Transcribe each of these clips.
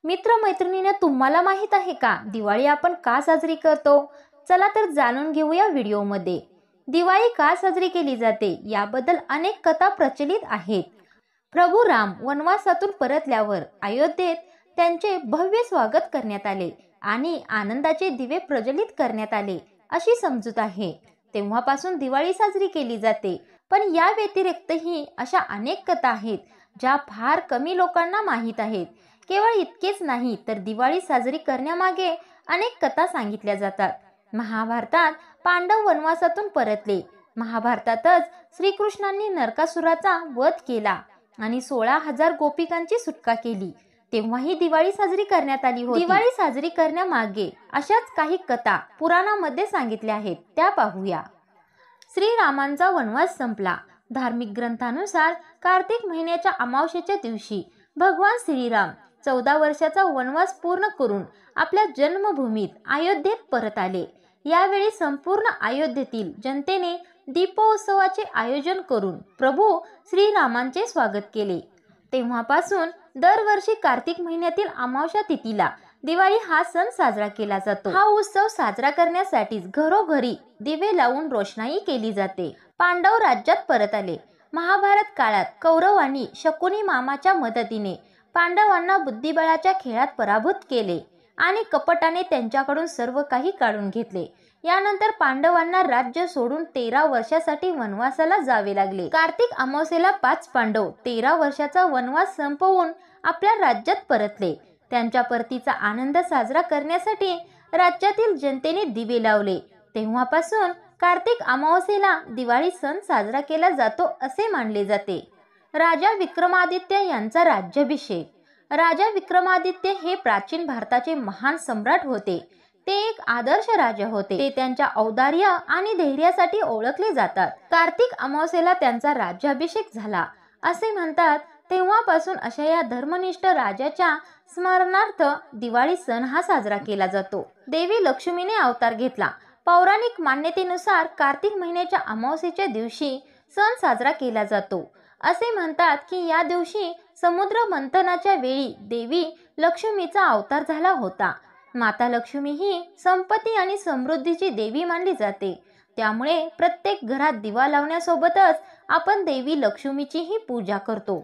मित्र-मैत्रिणींनो, तुम्हाला माहित आहे का दिवाळी आपण का साजरी करतो? चला तर जाणून घेऊया व्हिडिओमध्ये। दिवाळी का साजरी केली जाते याबद्दल अनेक कथा प्रचलित आहेत। प्रभू राम वनवासातून परतल्यावर अयोध्येत त्यांचे भव्य स्वागत करण्यात आले आणि आनंदाचे दिवे प्रज्वलित करण्यात आले अशी समजूत आहे। तेव्हापासून दिवाळी साजरी केली जाते। पण या व्यतिरिक्तही अशा अनेक कथा आहेत ज्या फार कमी लोकांना माहीत आहेत। केवळ इतकेच नाही तर दिवाळी साजरी करण्यामागे अनेक कथा सांगितल्या जातात। महाभारतात पांडव वनवासातून परतले। महाभारतातच श्रीकृष्णांनी नरकासुराचा वध केला आणि 16,000 गोपिकांची सुटका केली। तेव्हाही दिवाळी साजरी करण्यात आली होती। दिवाळी साजरी करण्यामागे अशाच काही कथा पुराणामध्ये सांगितल्या आहेत, त्या पाहूया। श्रीरामांचा वनवास संपला। धार्मिक ग्रंथानुसार कार्तिक महिन्याच्या अमावस्येच्या दिवशी भगवान श्रीराम 14 वर्षाचा वनवास पूर्ण करून आपल्या जन्मभूमीत अयोध्येत परत आले। यावेळी संपूर्ण अयोध्येतील जनतेने दीपोत्सवाचे आयोजन करून प्रभू श्रीरामांचे स्वागत केले। तेव्हापासून दरवर्षी कार्तिक महिन्यातील अमावस्या तिथीला दिवाळी हा सण साजरा केला जातो। हा उत्सव साजरा करण्यासाठीच घरोघरी दिवे लावून रोषणाई केली जाते। पांडव राज्यात परत आले। महाभारत काळात कौरवांनी शकुनी मामाच्या मदतीने पांडवांना बुद्धिबळाच्या खेळात पराभूत केले आणि कपटाने त्यांच्याकडून सर्व काही काढून घेतले। यानंतर पांडवांना राज्य सोडून 13 वर्षासाठी वनवासाला जावे लागले। कार्तिक अमावस्येला 5 पांडव 13 वर्षाचा वनवास संपवून आपल्या राज्यात परतले। त्यांच्या परतीचा आनंद साजरा करण्यासाठी राज्यातील जनतेने दिवे लावले। तेव्हापासून कार्तिक अमावस्येला दिवाळी सण साजरा केला जातो असे मानले जाते। राजा विक्रमादित्य यांचा राज्याभिषेक। राजा विक्रमादित्य हे प्राचीन भारताचे महान सम्राट होते। ते एक आदर्श राजा होते। ते त्यांच्या औदार्य आणि धैर्यासाठी ओळखले जातात। कार्तिक अमावस्येला त्यांचा राज्याभिषेक झाला असे म्हणतात। तेव्हापासून अशा या धर्मनिष्ठ राजाच्या स्मरणार्थ दिवाळी सण हा साजरा केला जातो। देवी लक्ष्मीने अवतार घेतला। पौराणिक मान्यतेनुसार कार्तिक महिन्याच्या अमावस्येच्या दिवशी सण साजरा केला जातो। असे म्हणतात की या दिवशी समुद्र मंथनाच्या वेळी देवी लक्ष्मीचा अवतार झाला होता। माता लक्ष्मी ही संपत्ती आणि समृद्धीची देवी मानली जाते। त्यामुळे प्रत्येक घरात दिवा लावण्यासोबतच आपण देवी लक्ष्मीचीही पूजा करतो।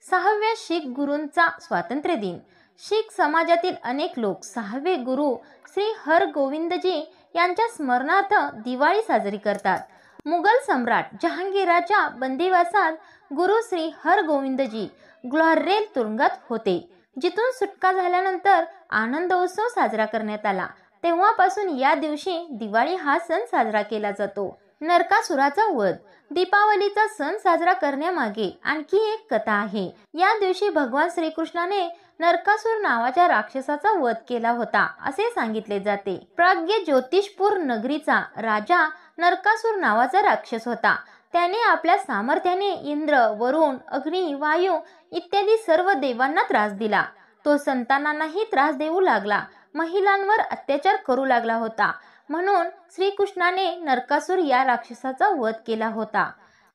6व्या शीख गुरूंचा स्वातंत्र्य दिन। शीख समाजातील अनेक लोक 6वे गुरु श्री हरगोविंदजी यांच्या स्मरणार्थ दिवाळी साजरी करतात। मुघल सम्राट जहांगीराच्या बंदिवासात गुरु श्री हरगोविंदजी ग्वाल्हेर तुरुंगात होते, जिथून सुटका झाल्यानंतर आनंद उत्सव साजरा करण्यात आला। तेव्हापासून या दिवशी दिवाळी हा सण साजरा केला जातो। नरकासुराचा वध। दीपावलीचा सण साजरा करण्यामागे आणखी एक कथा आहे। या दिवशी भगवान श्रीकृष्णाने नरकासुर नावाच्या राक्षसाचा वध केला होता असे सांगितले जाते। प्राग्य ज्योतिषपूर नगरीचा राजा नरकासुर नावाचा राक्षस होता। त्याने आपल्या सामर्थ्याने इंद्र, वरुण, अग्नी, वायू इत्यादी सर्व देवांना त्रास दिला। तो संतानांनाही त्रास देऊ लागला, महिलांवर अत्याचार करू लागला होता। म्हणून श्रीकृष्णाने नरकासुर या राक्षसाचा वध केला होता।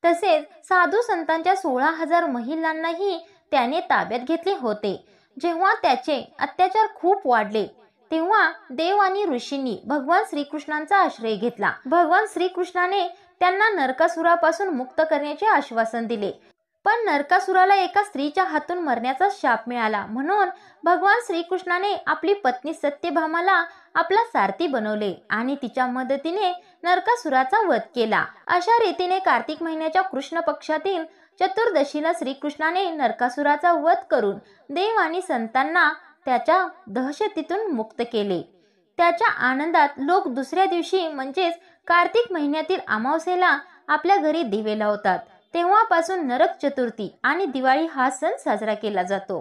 तसेच साधू संतांच्या 16,000 महिलांनाही त्याने ताब्यात घेतले होते। जेव्हा त्याचे अत्याचार खूप वाढले तेव्हा देव आणि ऋषींनी भगवान श्रीकृष्णांचा आश्रय घेतला। भगवान श्रीकृष्णाने त्यांना नरकासुरापासून मुक्त करण्याचे आश्वासन दिले। पण नरकासुराला एका स्त्रीच्या हातून मरण्याचा शाप मिळाला। म्हणून भगवान श्रीकृष्णाने आपली पत्नी सत्यभामाला आपला सारथी बनवले आणि तिच्या मदतीने नरकासुराचा वध केला। अशा रीतीने कार्तिक महिन्याच्या कृष्ण पक्षातील चतुर्दशीला श्रीकृष्णाने नरकासुराचा वध करून देव आणि संतांना त्याच्या दहशतीतून मुक्त केले। त्याच्या आनंदात लोक दुसऱ्या दिवशी म्हणजेच कार्तिक महिन्यातील अमावस्येला आपल्या घरी दिवे लावतात। तेव्हापासून नरक चतुर्थी आणि दिवाळी हा सण साजरा केला जातो।